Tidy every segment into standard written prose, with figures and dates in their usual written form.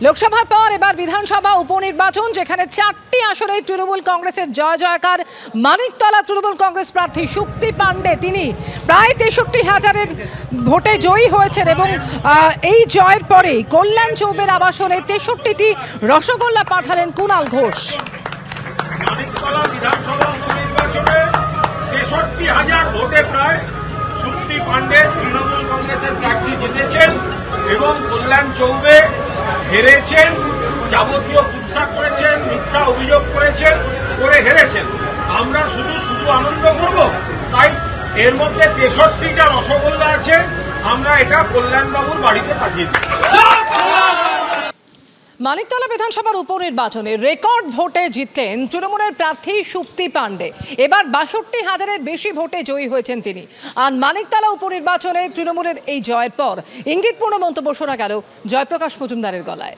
লোকসভার পর এবার বিধানসভা উপনির্বাচন, যেখানে 4টি আসনে তৃণমূল কংগ্রেসের জয় জয়কার। মানিকতলা তৃণমূল কংগ্রেস প্রার্থী সুপ্তি পান্ডে, তিনি প্রায় 63,000-এর ভোটে জয়ী হয়েছেন এবং এই জয়ের পরে কল্যাণ চৌবের আবাসনে 63টি রসগোল্লা পাঠালেন কুণাল ঘোষ। মানিকতলা বিধানসভা উপনির্বাচনে 63,000 ভোটে প্রায় সুপ্তি পান্ডে তৃণমূল কংগ্রেসের প্রার্থী জিতেছেন এবং কল্যাণ চৌবে হেরেছেন। যাবতীয় কুৎসা করেছেন, মিথ্যা অভিযোগ করেছেন, করে হেরেছেন। আমরা শুধু আনন্দ করব, তাই এর মধ্যে 63টা রসগোল্লা আছে, আমরা এটা কল্যাণবাবুর বাড়িতে পাঠিয়ে দিই। মানিকতলা বিধানসভার উপনির্বাচনে রেকর্ড ভোটে জিতলেন তৃণমূলের প্রার্থী সুপ্তি পান্ডে। এবার 62,000-এর বেশি ভোটে জয়ী হয়েছেন তিনি। আর মানিকতলা উপনির্বাচনে তৃণমূলের এই জয়ের পর ইঙ্গিতপূর্ণ মন্তব্য শোনা গেল জয়প্রকাশ মজুমদারের গলায়।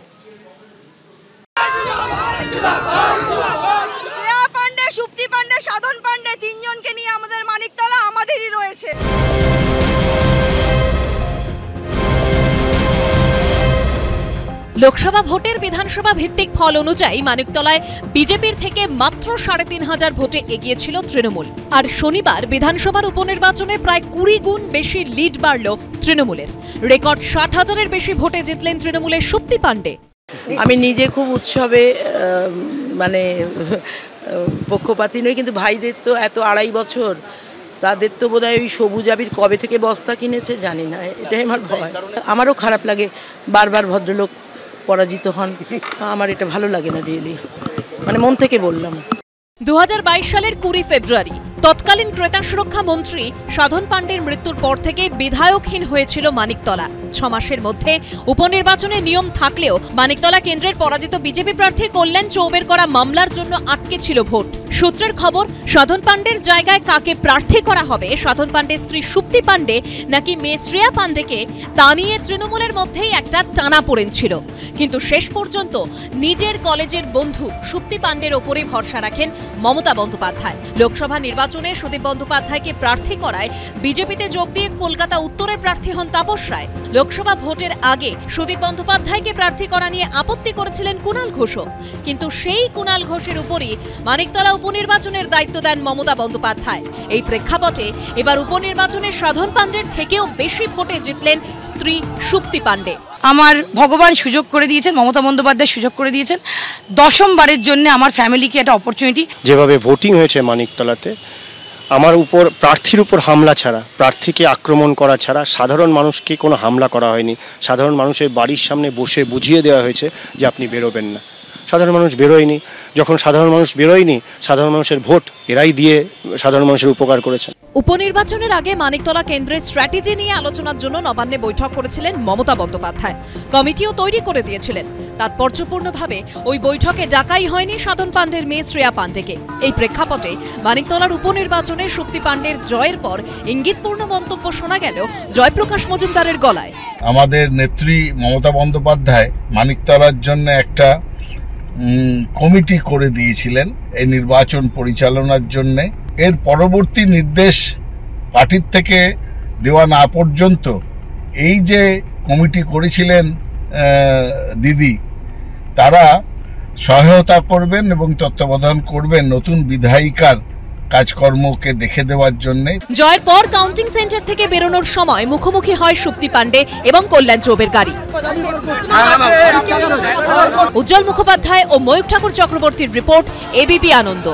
সুপ্তি পান্ডে, সাধন পান্ডে, তিনজনকে নিয়ে আমাদের মানিকতলা আমাদেরই রয়েছে। লোকসভা ভোটের বিধানসভা ভিত্তিক ফল অনুযায়ী মানিকতলায় বিজেপির থেকে মাত্র 3,500 ভোটে এগিয়ে ছিল তৃণমূল। আর শনিবার বিধানসভার উপনির্বাচনে প্রায় 20 গুণ বেশি লিড বাড়ল তৃণমূলের। রেকর্ড 60,000-এর বেশি ভোটে জিতলেন তৃণমূলের সুপ্তি পান্ডে। আমি নিজে খুব উৎসবে পক্ষপাতী নই, কিন্তু ভাইদের তো এত 2.5 বছর, তাদের তো বোধহয় ওই সবুজ আবির কবে থেকে বস্তা কিনেছে জানি না, এটাই আমার ভয়। আমারও খারাপ লাগে বারবার ভদ্রলোক পরাজিত হন, আমার এটা ভালো লাগে না রিয়েলি, মন থেকে বললাম। 2022 সালের 20 ফেব্রুয়ারি তৎকালীন ক্রেতা সুরক্ষা মন্ত্রী সাধন পান্ডের মৃত্যুর পর থেকে বিধায়কহীন হয়েছিল মানিকতলা। 6 মাসের মধ্যে উপনির্বাচনে নিয়ম থাকলেও মানিকতলা কেন্দ্রের পরাজিত বিজেপি প্রার্থী কল্যাণ চৌবের করা মামলার জন্য আটকে ছিল ভোট। সূত্রের খবর, সাধন পান্ডের জায়গায় কাকে প্রার্থী করা হবে, সাধন পান্ডের স্ত্রী সুপ্তি পান্ডে নাকি মেয়ে শ্রেয়া পান্ডেকে, তা নিয়ে তৃণমূলের মধ্যেই একটা টানাপোড়েন ছিল। কিন্তু শেষ পর্যন্ত নিজের কলেজের বন্ধু সুপ্তি পান্ডের ওপরে ভরসা রাখেন মমতা বন্দ্যোপাধ্যায়। লোকসভা নির্বাচনে সুদীপ বন্দ্যোপাধ্যায়কে প্রার্থী করায় বিজেপিতে যোগ দিয়ে কলকাতা উত্তরের প্রার্থী হন তাপস রায়। লোকসভা ভোটের আগে সুদীপ বন্দ্যোপাধ্যায়কে প্রার্থী করা নিয়ে আপত্তি করেছিলেন কুণাল ঘোষও, কিন্তু সেই কুণাল ঘোষের উপরই মানিকতলা উপনির্বাচনের দায়িত্ব দেন মমতা বন্দ্যোপাধ্যায়। এই প্রেক্ষাপটে এবার উপনির্বাচনে সাধন পান্ডের থেকেও বেশি ভোটে জিতলেন স্ত্রী সুপ্তি পান্ডে। আমার ভগবান সুযোগ করে দিয়েছেন, মমতা বন্দ্যোপাধ্যায় সুযোগ করে দিয়েছেন 10মবারের জন্য আমার ফ্যামিলিকে একটা অপরচুনিটি। যেভাবে ভোটিং হয়েছে মানিকতলাতে, আমার উপর প্রার্থীর উপর হামলা ছাড়া, প্রার্থীকে আক্রমণ করা ছাড়া সাধারণ মানুষকে কোনো হামলা করা হয়নি। সাধারণ মানুষের বাড়ির সামনে বসে বুঝিয়ে দেওয়া হয়েছে যে আপনি বেরোবেন না। সাধারণ মানুষ বেরোয়নি। যখন সাধারণ মানুষ বেরোয়নি, সাধারণ মানুষের ভোট এরাই দিয়ে সাধারণ মানুষের উপকার করেছেন। উপনির্বাচনের আগে মানিকতলা কেন্দ্রের স্ট্র্যাটেজি নিয়ে আলোচনার জন্য নবান্নে বৈঠক করেছিলেন মমতা বন্দ্যোপাধ্যায়। কমিটিও তৈরি করে দিয়েছিলেন। তাৎপর্যপূর্ণভাবে ওই বৈঠকে ডাকাই হয়নি সাধন পান্ডের মেয়ে শ্রেয়া পান্ডেকে। এই প্রেক্ষাপটে মানিকতলার উপনির্বাচনে সুপ্তি পান্ডের জয়ের পর ইঙ্গিতপূর্ণ মন্তব্য শোনা গেল জয়প্রকাশ মজুমদারের গলায়। আমাদের নেত্রী মমতা বন্দ্যোপাধ্যায় মানিকতলার জন্য একটা কমিটি করে দিয়েছিলেন এই নির্বাচন পরিচালনার জন্য। এর পরবর্তী নির্দেশ পার্টির থেকে দেওয়া না পর্যন্ত এই যে কমিটি করেছিলেন দিদি, তারা সহায়তা করবেন এবং তত্ত্বাবধান করবেন নতুন বিধায়িকার কাজকর্মকে দেখে দেওয়ার জন্য। জয়ের পর কাউন্টিং সেন্টার থেকে বেরোনোর সময় মুখোমুখি হয় সুপ্তি পান্ডে এবং কল্যাণ চৌবের গাড়ি। উজ্জ্বল মুখোপাধ্যায় ও ময়ূখ ঠাকুর চক্রবর্তীর রিপোর্ট, এবিপি আনন্দ।